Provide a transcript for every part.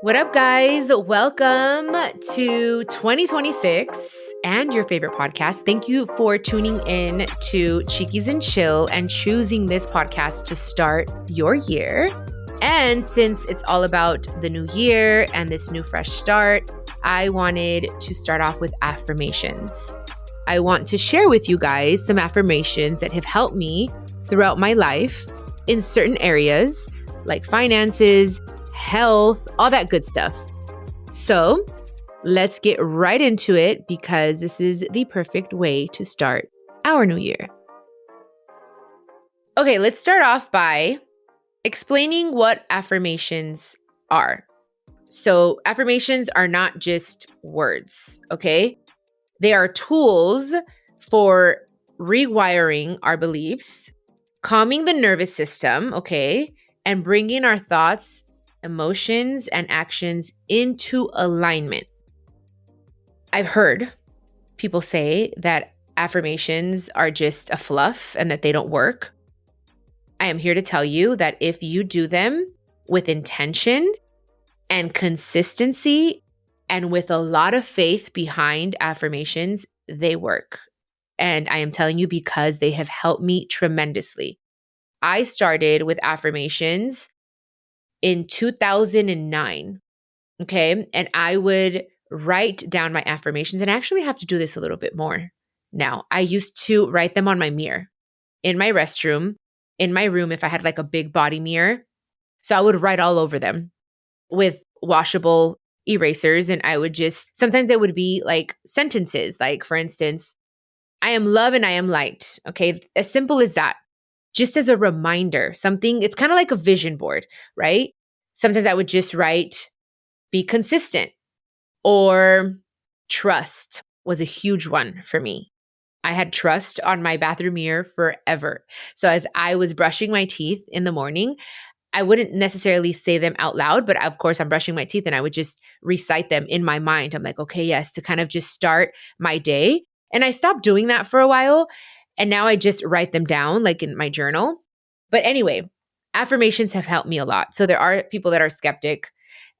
What up, guys? Welcome to 2026 and your favorite podcast. Thank you for tuning in to Chiquis and Chill and choosing this podcast to start your year. And since it's all about the new year and this new fresh start, I wanted to start off with affirmations. I want to share with you guys some affirmations that have helped me throughout my life in certain areas like finances, health, all that good stuff. So let's get right into it because this is the perfect way to start our new year. Okay, let's start off by explaining what affirmations are. So affirmations are not just words, okay? They are tools for rewiring our beliefs, calming the nervous system, okay, and bringing our thoughts, emotions, and actions into alignment. I've heard people say that affirmations are just a fluff and that they don't work. I am here to tell you that if you do them with intention and consistency and with a lot of faith behind affirmations, they work. And I am telling you because they have helped me tremendously. I started with affirmations in 2009, okay? And I would write down my affirmations, and I actually have to do this a little bit more now. I used to write them on my mirror, in my restroom, in my room if I had like a big body mirror. So I would write all over them with washable erasers, and I would sometimes it would be like sentences, like for instance, I am love and I am light, okay? As simple as that. Just as a reminder, it's kind of like a vision board, right? Sometimes I would just write, be consistent, or trust was a huge one for me. I had trust on my bathroom mirror forever. So as I was brushing my teeth in the morning, I wouldn't necessarily say them out loud, but of course I'm brushing my teeth and I would just recite them in my mind. I'm like, okay, yes, to kind of just start my day. And I stopped doing that for a while. And now I just write them down like in my journal. But anyway, affirmations have helped me a lot. So there are people that are skeptic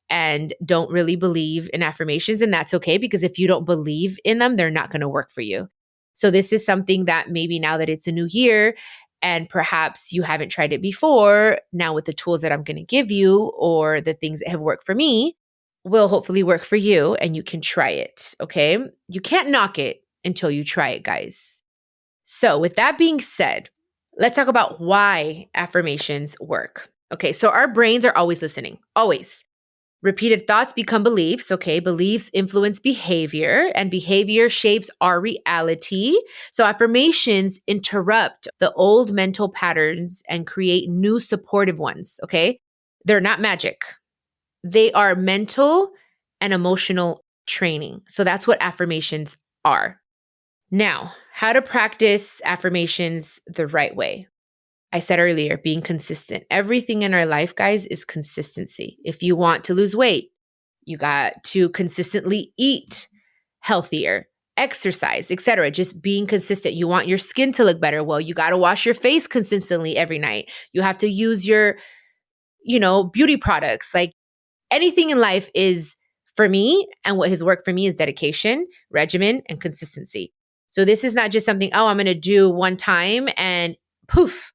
and don't really believe in affirmations. And that's okay because if you don't believe in them, they're not going to work for you. So this is something that maybe now that it's a new year and perhaps you haven't tried it before, now with the tools that I'm going to give you or the things that have worked for me will hopefully work for you and you can try it. Okay. You can't knock it until you try it, guys. So with that being said, let's talk about why affirmations work. Okay, so our brains are always listening, always. Repeated thoughts become beliefs, okay? Beliefs influence behavior and behavior shapes our reality. So affirmations interrupt the old mental patterns and create new supportive ones, okay? They're not magic. They are mental and emotional training. So that's what affirmations are. Now, how to practice affirmations the right way. I said earlier, being consistent. Everything in our life, guys, is consistency. If you want to lose weight, you got to consistently eat healthier, exercise, etc. Just being consistent. You want your skin to look better. Well, you got to wash your face consistently every night. You have to use your, beauty products. Like anything in life is for me, and what has worked for me is dedication, regimen, and consistency. So this is not just something, I'm going to do one time and poof,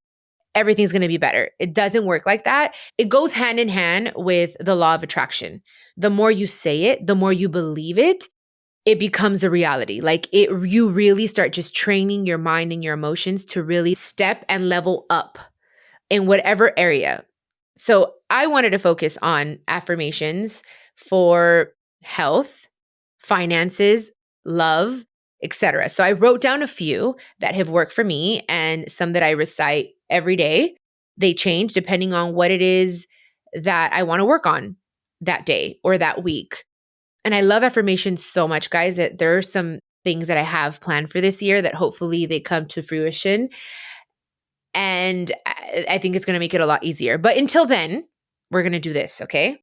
everything's going to be better. It doesn't work like that. It goes hand in hand with the law of attraction. The more you say it, the more you believe it, it becomes a reality. Like you really start just training your mind and your emotions to really step and level up in whatever area. So I wanted to focus on affirmations for health, finances, love, etc. So I wrote down a few that have worked for me and some that I recite every day. They change depending on what it is that I want to work on that day or that week. And I love affirmations so much, guys, that there are some things that I have planned for this year that hopefully they come to fruition. And I think it's going to make it a lot easier. But until then, we're going to do this, okay?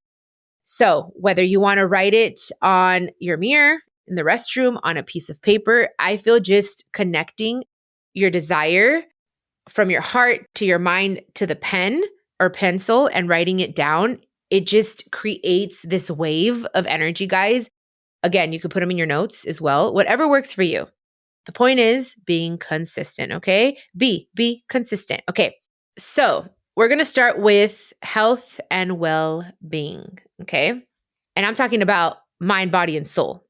So whether you want to write it on your mirror, in the restroom, on a piece of paper, I feel just connecting your desire from your heart to your mind to the pen or pencil and writing it down it just creates this wave of energy, guys. Again, you could put them in your notes as well, whatever works for you. The point is being consistent, okay? Be consistent. Okay. So we're going to start with health and well being, okay? And I'm talking about mind, body, and soul,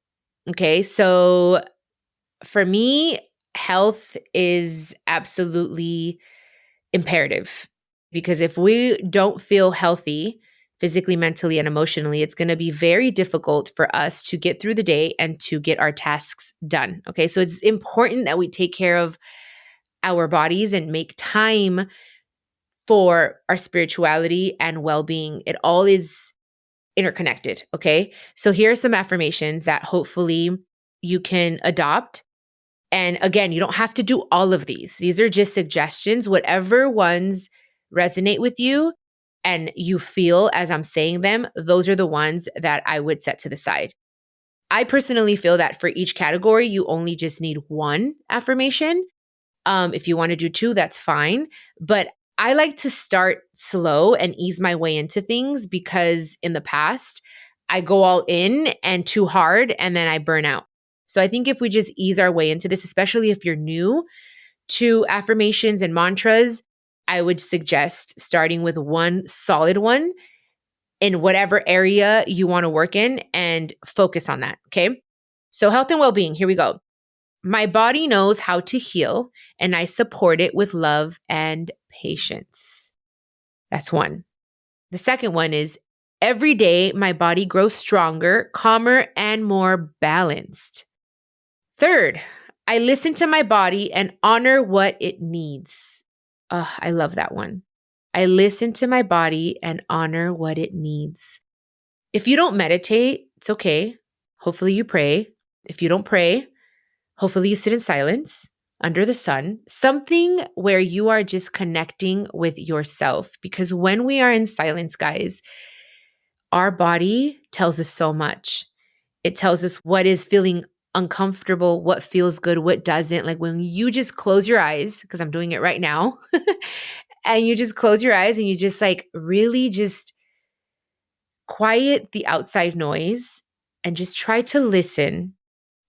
okay? So for me, health is absolutely imperative because if we don't feel healthy physically, mentally, and emotionally, it's going to be very difficult for us to get through the day and to get our tasks done. Okay. So it's important that we take care of our bodies and make time for our spirituality and well being. It all is interconnected. Okay. So here are some affirmations that hopefully you can adopt. And again, you don't have to do all of these. These are just suggestions, whatever ones resonate with you and you feel as I'm saying them, those are the ones that I would set to the side. I personally feel that for each category, you only just need one affirmation. If you want to do two, that's fine. But I like to start slow and ease my way into things because in the past, I go all in and too hard and then I burn out. So I think if we just ease our way into this, especially if you're new to affirmations and mantras, I would suggest starting with one solid one in whatever area you want to work in and focus on that. Okay. So health and well being, here we go. My body knows how to heal, and I support it with love and patience. That's one. The second one is every day my body grows stronger, calmer, and more balanced. Third, I listen to my body and honor what it needs. Oh, I love that one. I listen to my body and honor what it needs. If you don't meditate, it's okay. Hopefully you pray. If you don't pray, hopefully you sit in silence under the sun, something where you are just connecting with yourself. Because when we are in silence, guys, our body tells us so much. It tells us what is feeling uncomfortable, what feels good, what doesn't. Like when you just close your eyes, because I'm doing it right now, and you just close your eyes and you just like really just quiet the outside noise and just try to listen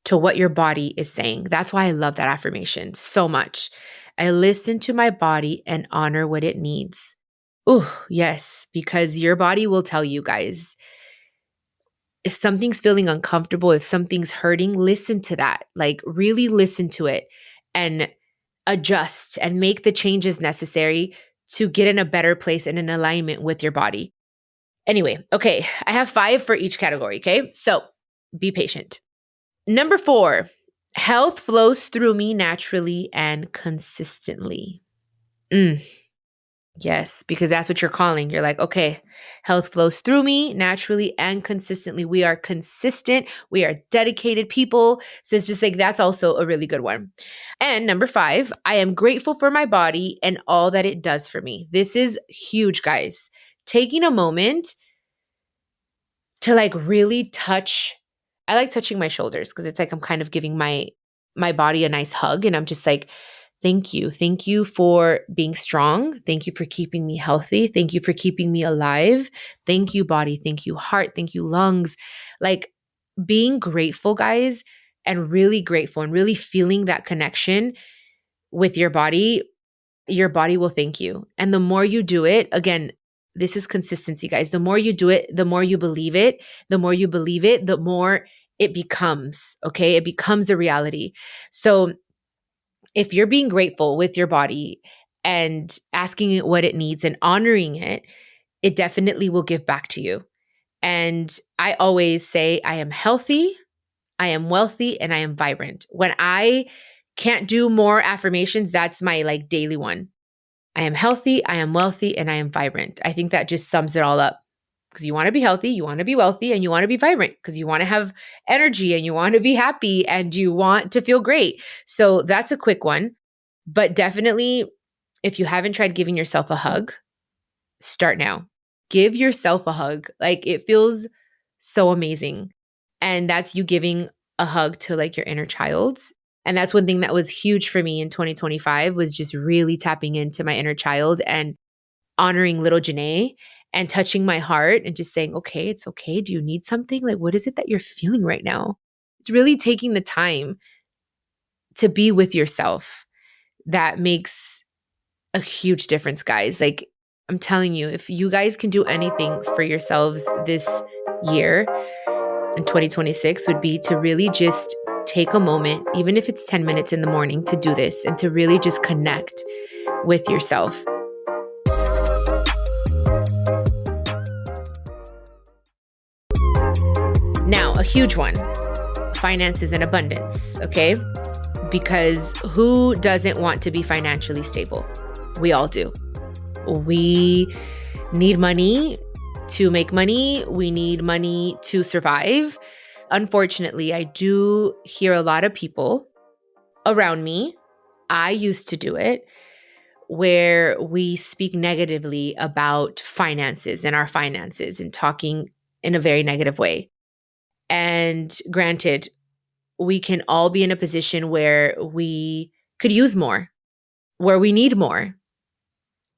to what your body is saying. That's why I love that affirmation so much. I listen to my body and honor what it needs. Oh, yes, because your body will tell you, guys. If something's feeling uncomfortable, if something's hurting, listen to that. Like really listen to it and adjust and make the changes necessary to get in a better place and in alignment with your body. Anyway, okay, I have 5 for each category, okay? So be patient. Number 4, health flows through me naturally and consistently. Yes, because that's what you're calling. You're like, okay, health flows through me naturally and consistently. We are consistent. We are dedicated people. So it's just like, that's also a really good one. And number 5, I am grateful for my body and all that it does for me. This is huge, guys. Taking a moment to like really touch. I like touching my shoulders because it's like I'm kind of giving my body a nice hug and I'm just like, thank you. Thank you for being strong. Thank you for keeping me healthy. Thank you for keeping me alive. Thank you, body. Thank you, heart. Thank you, lungs. Like being grateful, guys, and really grateful and really feeling that connection with your body will thank you. And the more you do it, again, this is consistency, guys. The more you do it, the more you believe it. The more you believe it, the more it becomes, okay? It becomes a reality. So if you're being grateful with your body and asking it what it needs and honoring it, it definitely will give back to you. And I always say, I am healthy, I am wealthy, and I am vibrant. When I can't do more affirmations, that's my like daily one. I am healthy, I am wealthy, and I am vibrant. I think that just sums it all up. Because you want to be healthy, you want to be wealthy, and you want to be vibrant because you want to have energy and you want to be happy and you want to feel great. So that's a quick one. But definitely, if you haven't tried giving yourself a hug, start now. Give yourself a hug. Like it feels so amazing. And that's you giving a hug to like your inner child. And that's one thing that was huge for me in 2025 was just really tapping into my inner child and honoring little Janae and touching my heart and just saying, okay, it's okay. Do you need something? Like, what is it that you're feeling right now? It's really taking the time to be with yourself that makes a huge difference, guys. Like, I'm telling you, if you guys can do anything for yourselves this year in 2026 would be to really just take a moment, even if it's 10 minutes in the morning, to do this and to really just connect with yourself. Now, a huge one, finances and abundance, okay? Because who doesn't want to be financially stable? We all do. We need money to make money. We need money to survive. Unfortunately, I do hear a lot of people around me, I used to do it, where we speak negatively about finances and our finances and talking in a very negative way. And granted, we can all be in a position where we could use more, where we need more.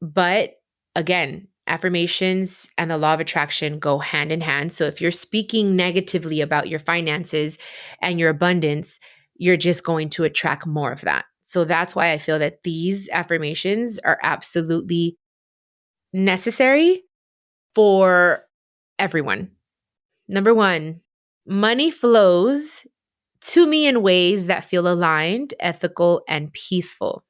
But again, affirmations and the law of attraction go hand in hand. So if you're speaking negatively about your finances and your abundance, you're just going to attract more of that. So that's why I feel that these affirmations are absolutely necessary for everyone. Number one, money flows to me in ways that feel aligned, ethical, and peaceful.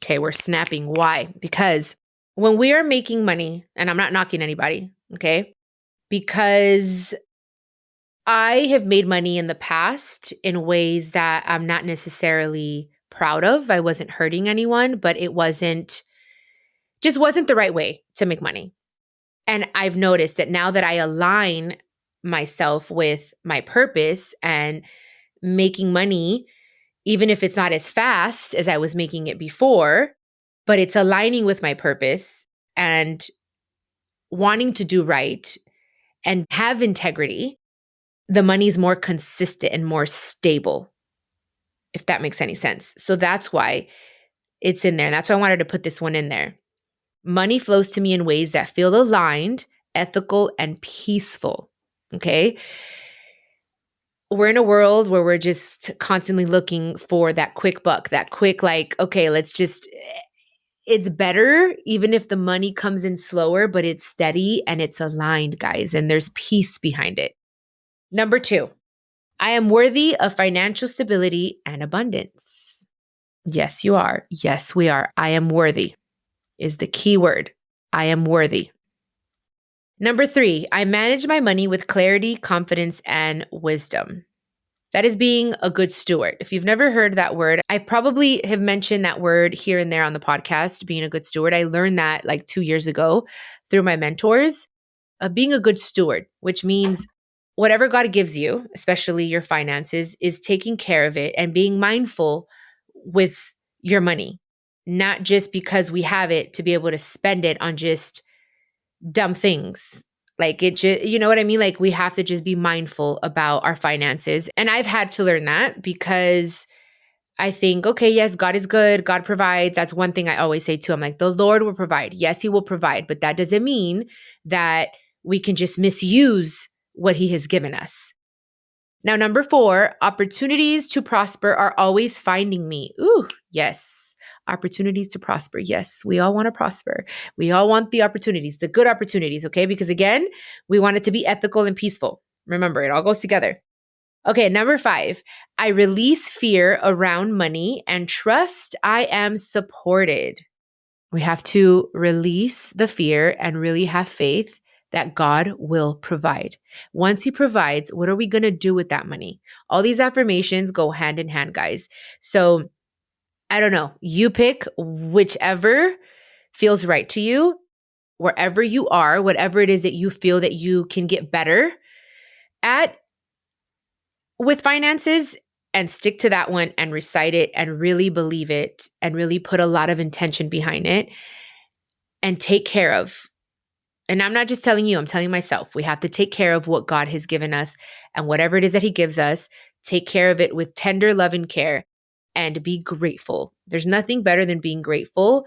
Okay, we're snapping. Why? Because when we are making money, and I'm not knocking anybody, okay? Because I have made money in the past in ways that I'm not necessarily proud of. I wasn't hurting anyone, but it just wasn't the right way to make money. And I've noticed that now that I align myself with my purpose and making money, even if it's not as fast as I was making it before, but it's aligning with my purpose and wanting to do right and have integrity, the money's more consistent and more stable, if that makes any sense. So that's why it's in there. And that's why I wanted to put this one in there. Money flows to me in ways that feel aligned, ethical, and peaceful. Okay. We're in a world where we're just constantly looking for that quick buck, that quick, like, okay, it's better even if the money comes in slower, but it's steady and it's aligned, guys, and there's peace behind it. Number two, I am worthy of financial stability and abundance. Yes, you are. Yes, we are. I am worthy is the key word. I am worthy. Number three, I manage my money with clarity, confidence, and wisdom. That is being a good steward. If you've never heard that word, I probably have mentioned that word here and there on the podcast, being a good steward. I learned that like 2 years ago through my mentors of being a good steward, which means whatever God gives you, especially your finances, is taking care of it and being mindful with your money, not just because we have it to be able to spend it on just dumb things. Like it just, you know what I mean? Like we have to just be mindful about our finances. And I've had to learn that because I think, okay, yes, God is good. God provides. That's one thing I always say too. I'm like, the Lord will provide. Yes, he will provide, but that doesn't mean that we can just misuse what he has given us. Now, number four, opportunities to prosper are always finding me. Ooh, yes. Opportunities to prosper. Yes, we all want to prosper. We all want the opportunities, the good opportunities, okay? Because again, we want it to be ethical and peaceful. Remember, it all goes together. Okay, number five, I release fear around money and trust I am supported. We have to release the fear and really have faith that God will provide. Once he provides, what are we going to do with that money? All these affirmations go hand in hand, guys. So I don't know. You pick whichever feels right to you, wherever you are, whatever it is that you feel that you can get better at with finances, and stick to that one and recite it and really believe it and really put a lot of intention behind it and take care of. And I'm not just telling you, I'm telling myself, we have to take care of what God has given us, and whatever it is that he gives us, take care of it with tender love and care and be grateful. There's nothing better than being grateful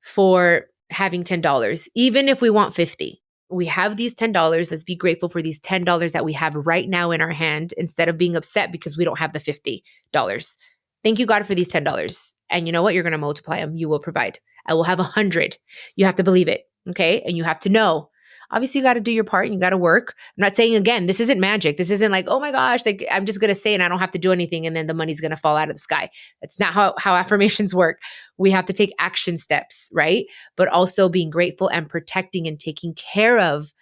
for having $10, even if we want 50. We have these $10. Let's be grateful for these $10 that we have right now in our hand instead of being upset because we don't have the $50. Thank you, God, for these $10. And you know what? You're going to multiply them. You will provide. I will have 100. You have to believe it. Okay. And you have to know. Obviously, you got to do your part and you got to work. I'm not saying, again, this isn't magic. This isn't like, oh my gosh, like I'm just going to say and I don't have to do anything and then the money's going to fall out of the sky. That's not how affirmations work. We have to take action steps, right? But also being grateful and protecting and taking care of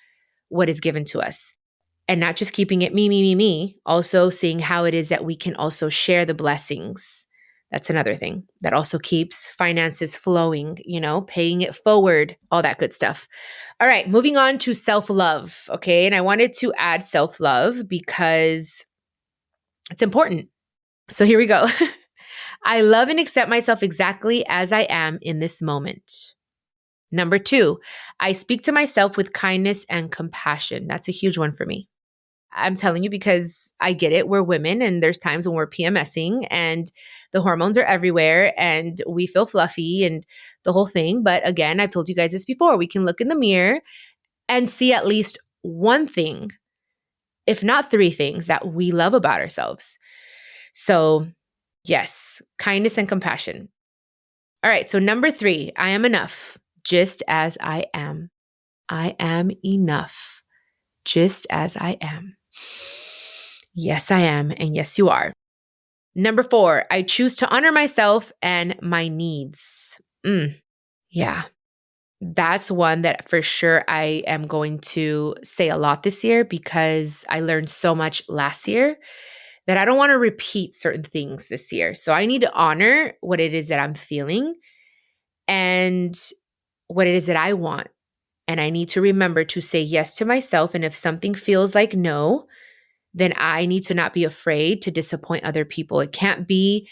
what is given to us. And not just keeping it me, also seeing how it is that we can also share the blessings. That's another thing that also keeps finances flowing, paying it forward, all that good stuff. All right, moving on to self-love. Okay. And I wanted to add self-love because it's important. So here we go. I love and accept myself exactly as I am in this moment. Number 2, I speak to myself with kindness and compassion. That's a huge one for me. I'm telling you because I get it. We're women and there's times when we're PMSing and the hormones are everywhere and we feel fluffy and the whole thing. But again, I've told you guys this before. We can look in the mirror and see at least one thing, if not 3 things that we love about ourselves. So yes, kindness and compassion. All right. So number 3, I am enough just as I am. I am enough just as I am. Yes, I am. And yes, you are. Number 4, I choose to honor myself and my needs. Yeah, that's one that for sure I am going to say a lot this year because I learned so much last year that I don't want to repeat certain things this year. So I need to honor what it is that I'm feeling and what it is that I want. And I need to remember to say yes to myself. And if something feels like no, then I need to not be afraid to disappoint other people. It can't be,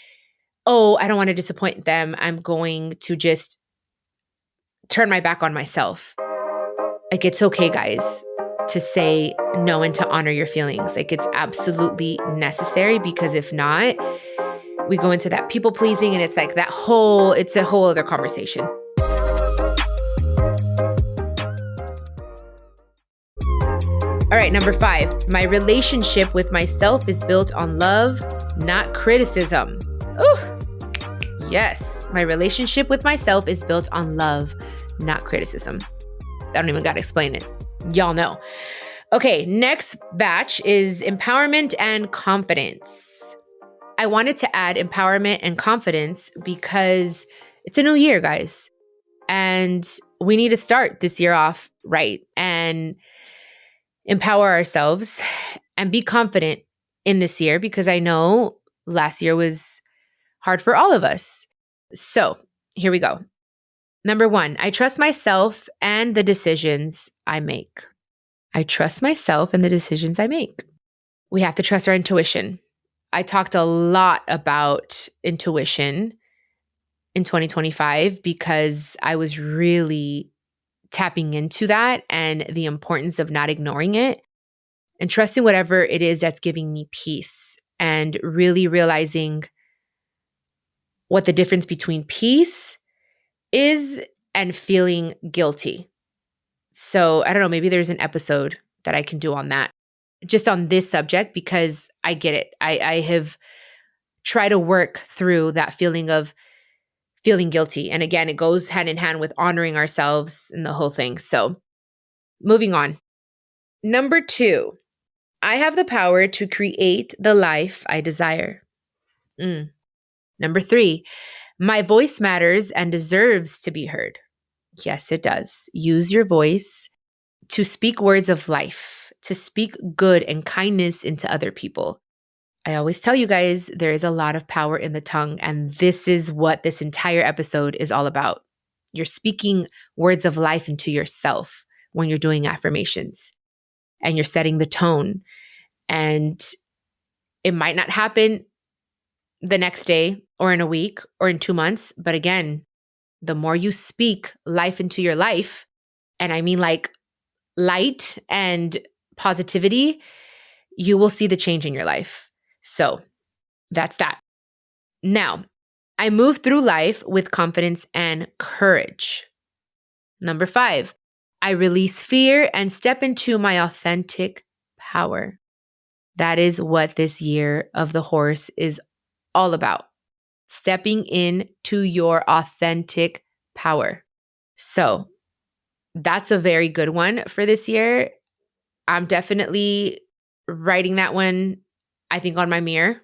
oh, I don't want to disappoint them. I'm going to just turn my back on myself. Like, it's okay, guys, to say no and to honor your feelings. Like, it's absolutely necessary because if not, we go into that people pleasing and it's like it's a whole other conversation. All right, number 5, my relationship with myself is built on love, not criticism. Ooh, yes, my relationship with myself is built on love, not criticism. I don't even got to explain it. Y'all know. Okay, next batch is empowerment and confidence. I wanted to add empowerment and confidence because it's a new year, guys. And we need to start this year off right and empower ourselves and be confident in this year because I know last year was hard for all of us. So here we go. Number 1, I trust myself and the decisions I make. I trust myself and the decisions I make. We have to trust our intuition. I talked a lot about intuition in 2025 because I was really tapping into that and the importance of not ignoring it and trusting whatever it is that's giving me peace and really realizing what the difference between peace is and feeling guilty. So I don't know, maybe there's an episode that I can do on that, just on this subject, because I get it. I have tried to work through that feeling of feeling guilty. And again, it goes hand in hand with honoring ourselves and the whole thing. So moving on. Number 2, I have the power to create the life I desire. Number 3, my voice matters and deserves to be heard. Yes, it does. Use your voice to speak words of life, to speak good and kindness into other people. I always tell you guys, there is a lot of power in the tongue, and this is what this entire episode is all about. You're speaking words of life into yourself when you're doing affirmations, and you're setting the tone. And it might not happen the next day or in a week or in 2 months, but again, the more you speak life into your life, and I mean like light and positivity, you will see the change in your life. So that's that. Now, I move through life with confidence and courage. Number 5, I release fear and step into my authentic power. That is what this year of the horse is all about. Stepping into your authentic power. So that's a very good one for this year. I'm definitely writing that one, I think, on my mirror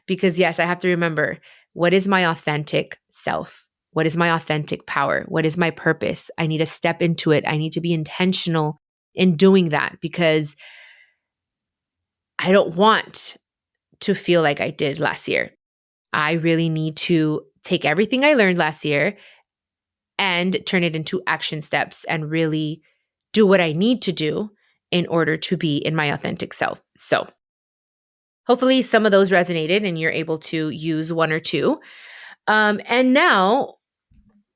because, yes, I have to remember, what is my authentic self? What is my authentic power? What is my purpose? I need to step into it. I need to be intentional in doing that because I don't want to feel like I did last year. I really need to take everything I learned last year and turn it into action steps and really do what I need to do in order to be in my authentic self. So hopefully some of those resonated and you're able to use one or two. And now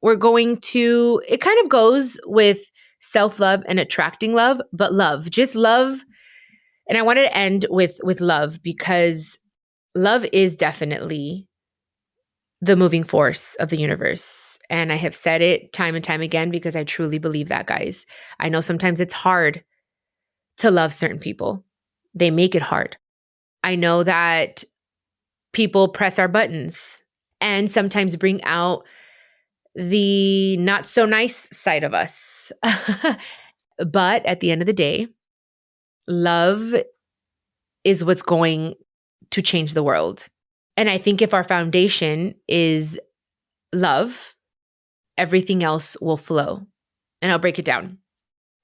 we're going to, it kind of goes with self-love and attracting love, but love, just love. And I wanted to end with love because love is definitely the moving force of the universe. And I have said it time and time again because I truly believe that, guys. I know sometimes it's hard to love certain people. They make it hard. I know that people press our buttons and sometimes bring out the not so nice side of us. But at the end of the day, love is what's going to change the world. And I think if our foundation is love, everything else will flow. And I'll break it down.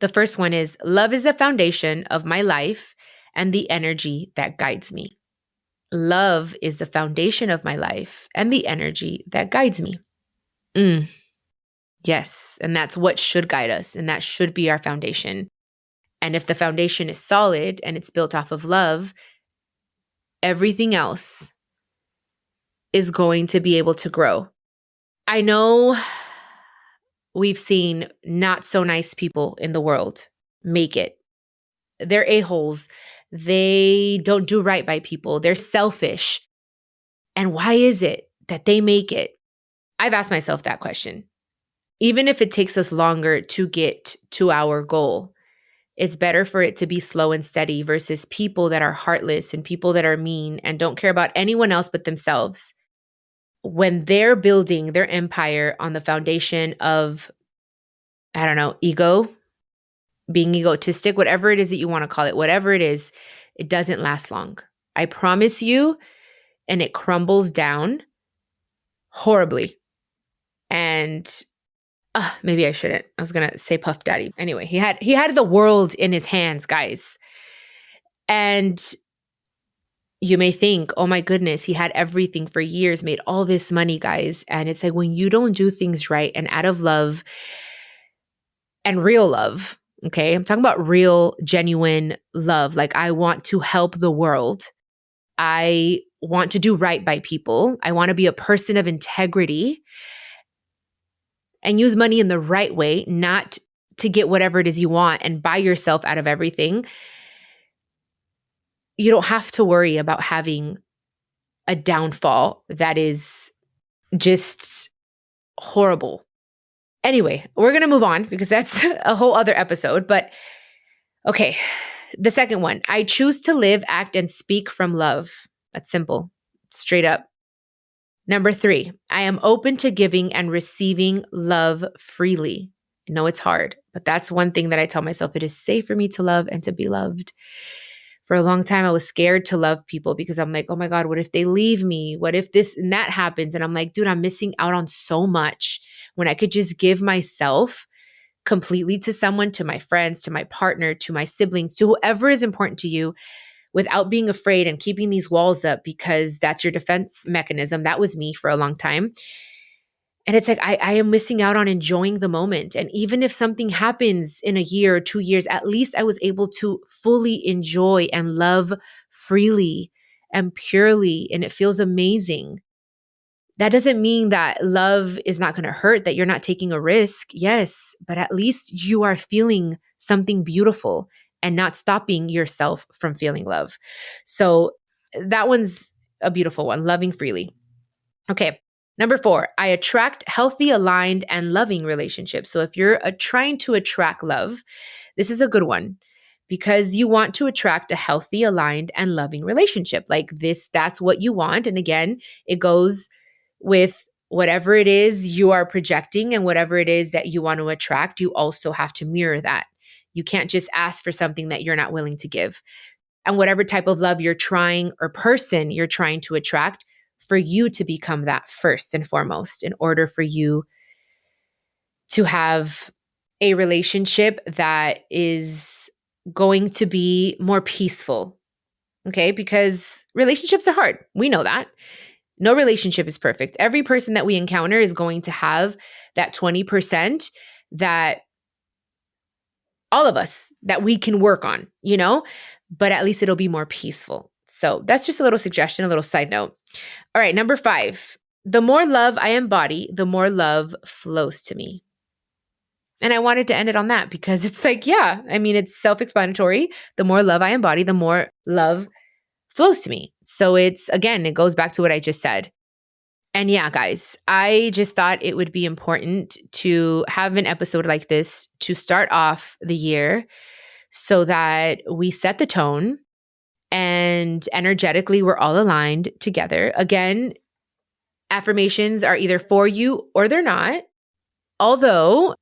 The first one is love is the foundation of my life and the energy that guides me. Love is the foundation of my life and the energy that guides me. Yes, and that's what should guide us, and that should be our foundation. And if the foundation is solid and it's built off of love, everything else is going to be able to grow. I know we've seen not so nice people in the world make it. They're a-holes. They don't do right by people. They're selfish. And why is it that they make it? I've asked myself that question. Even if it takes us longer to get to our goal, it's better for it to be slow and steady versus people that are heartless and people that are mean and don't care about anyone else but themselves. When they're building their empire on the foundation of, I don't know, ego, being egotistic, whatever it is that you want to call it, whatever it is, it doesn't last long. I promise you, and it crumbles down horribly. And maybe I shouldn't. I was going to say Puff Daddy. Anyway, he had the world in his hands, guys. And you may think, oh my goodness, he had everything for years, made all this money, guys. And it's like when you don't do things right and out of love and real love, okay? I'm talking about real, genuine love. Like I want to help the world. I want to do right by people. I want to be a person of integrity and use money in the right way, not to get whatever it is you want and buy yourself out of everything. You don't have to worry about having a downfall that is just horrible. Anyway, we're going to move on because that's a whole other episode. But okay, the second one, I choose to live, act, and speak from love. That's simple, straight up. Number 3, I am open to giving and receiving love freely. I know it's hard, but that's one thing that I tell myself. It is safe for me to love and to be loved. For a long time, I was scared to love people because I'm like, oh my God, what if they leave me? What if this and that happens? And I'm like, dude, I'm missing out on so much when I could just give myself completely to someone, to my friends, to my partner, to my siblings, to whoever is important to you, without being afraid and keeping these walls up because that's your defense mechanism. That was me for a long time. And it's like, I am missing out on enjoying the moment. And even if something happens in a year or 2 years, at least I was able to fully enjoy and love freely and purely. And it feels amazing. That doesn't mean that love is not going to hurt, that you're not taking a risk. Yes, but at least you are feeling something beautiful and not stopping yourself from feeling love. So that one's a beautiful one, loving freely. Okay. Number 4, I attract healthy, aligned, and loving relationships. So if you're trying to attract love, this is a good one because you want to attract a healthy, aligned, and loving relationship. Like this, that's what you want. And again, it goes with whatever it is you are projecting and whatever it is that you want to attract, you also have to mirror that. You can't just ask for something that you're not willing to give. And whatever type of love you're trying or person you're trying to attract, for you to become that first and foremost in order for you to have a relationship that is going to be more peaceful. Okay? Because relationships are hard. We know that. No relationship is perfect. Every person that we encounter is going to have that 20% that all of us that we can work on, but at least it'll be more peaceful. So that's just a little suggestion, a little side note. All right, number 5, the more love I embody, the more love flows to me. And I wanted to end it on that because it's like, it's self-explanatory. The more love I embody, the more love flows to me. So it goes back to what I just said. And yeah, guys, I just thought it would be important to have an episode like this to start off the year so that we set the tone and energetically we're all aligned together. Again, affirmations are either for you or they're not, although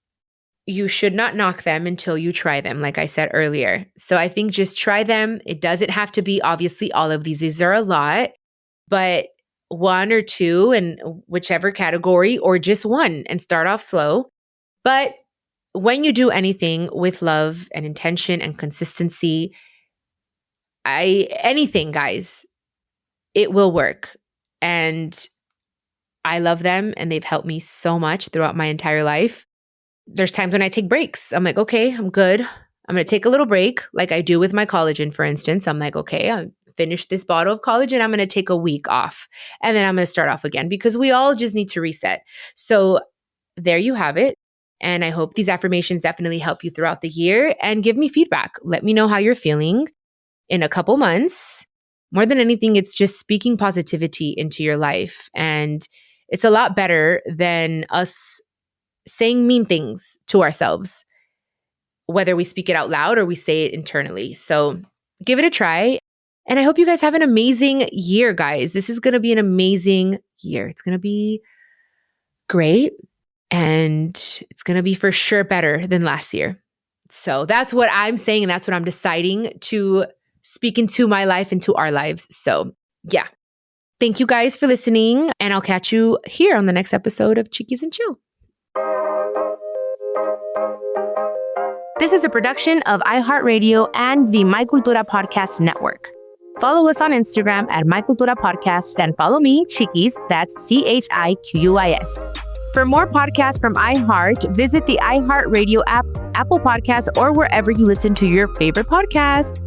you should not knock them until you try them, like I said earlier. So I think just try them. It doesn't have to be obviously all of these. These are a lot, but 1 or 2 in whichever category or just 1 and start off slow. But when you do anything with love and intention and consistency, anything, guys, it will work. And I love them and they've helped me so much throughout my entire life. There's times when I take breaks. I'm like, okay, I'm good. I'm going to take a little break like I do with my collagen, for instance. I'm like, okay, I finished this bottle of collagen. I'm going to take a week off and then I'm going to start off again because we all just need to reset. So there you have it. And I hope these affirmations definitely help you throughout the year and give me feedback. Let me know how you're feeling in a couple months. More than anything, it's just speaking positivity into your life. And it's a lot better than us saying mean things to ourselves, whether we speak it out loud or we say it internally. So give it a try. And I hope you guys have an amazing year, guys. This is going to be an amazing year. It's going to be great. And it's going to be for sure better than last year. So that's what I'm saying. And that's what I'm deciding to speak into my life, into our lives. So yeah. Thank you guys for listening. And I'll catch you here on the next episode of Chiquis and Chill. This is a production of iHeartRadio and the My Cultura Podcast Network. Follow us on Instagram at My Cultura Podcast and follow me, Chiquis, that's CHIQUIS. For more podcasts from iHeart, visit the iHeartRadio app, Apple Podcasts, or wherever you listen to your favorite podcast.